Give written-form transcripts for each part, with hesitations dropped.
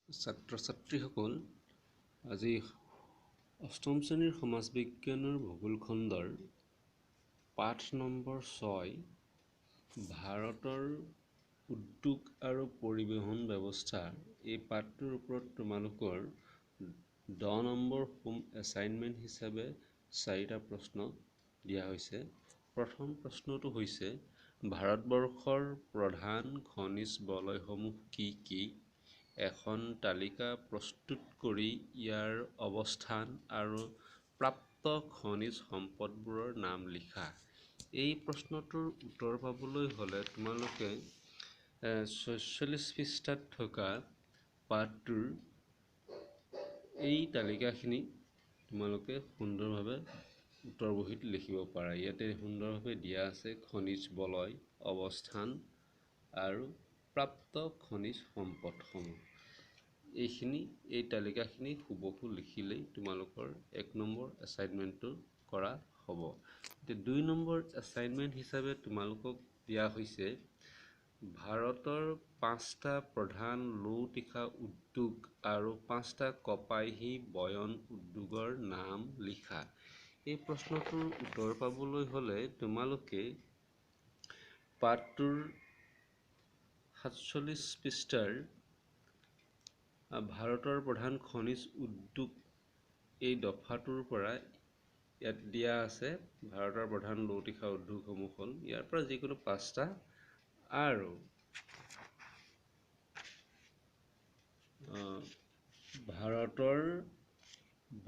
ছাত্ৰ-ছাত্ৰীসকল, আজি অষ্টম শ্ৰেণীৰ সমাজ বিজ্ঞানৰ ভূগোল খণ্ডৰ পাঠ নম্বৰ 6 ভাৰতৰ উদ্যোগ আৰু পৰিবহণ ব্যৱস্থা এই পাঠটোৰ ওপৰত তোমালোকৰ 10 নম্বৰ হোম এছাইনমেণ্ট হিচাপে 4টা প্ৰশ্ন দিয়া হৈছে। প্ৰথম প্ৰশ্নটো হৈছে ভাৰতবৰ্ষৰ প্ৰধান খনিজ বলয়সমূহ কি কি? এখন তালিকা প্ৰস্তুত কৰি ইয়াৰ অৱস্থান আৰু প্ৰাপ্ত খনিজ সম্পদবোৰৰ নাম লিখা। এই প্ৰশ্নটোৰ উত্তৰ পাবলৈ হ'লে তোমালোকে 46 পৃষ্ঠাত থকা পাঠটোৰ এই তালিকাখিনি তোমালোকে সুন্দৰভাৱে উত্তৰ বহীত লিখিব পাৰা। ইয়াতে সুন্দৰভাৱে দিয়া আছে খনিজ বলয়, অৱস্থান আৰু প্ৰাপ্ত খনিজ সম্পদসমূহ। এই তালিকাখিনি হুবহু লিখিলেই তোমালোকৰ 1 নম্বৰ এছাইনমেণ্টটো কৰা হ'ব। 2 নম্বৰ এছাইনমেণ্ট হিচাপে তোমালোকক দিয়া হৈছে ভাৰতৰ 5টা প্ৰধান লৌ-তীখা উদ্যোগ আৰু 5টা কপাহী বয়ন উদ্যোগৰ নাম লিখা। এই প্ৰশ্নটোৰ উত্তৰ পাবলৈ হ'লে তোমালোকে পাঠটোৰ 47 পৃষ্ঠাৰ ভাৰতৰ প্ৰধান খনিজ উদ্যোগ এই দফাটোৰ পৰা ইয়াত দিয়া আছে ভাৰতৰ প্ৰধান লৌ-তীখা উদ্যোগসমূহ হ'ল ইয়াৰ পৰা যিকোনো 5টা আৰু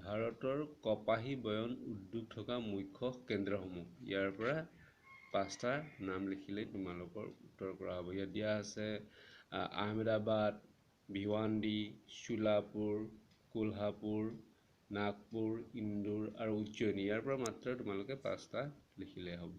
ভাৰতৰ কপাহী বয়ন উদ্যোগ থকা মুখ্য কেন্দ্ৰসমূহ ইয়াৰ পৰা 5টাৰ নাম লিখিলেই তোমালোকৰ উত্তৰ কৰা হ'ব। ইয়াত দিয়া আছে আহমেদাবাদ, ভিৱাণ্ডি, শোলাপুৰ, কোলহাপুৰ, নাগপুৰ, ইন্দোৰ আৰু উজ্জয়িনী। ইয়াৰ পৰা মাত্ৰ তোমালোকে 5টা লিখিলে হ'ব।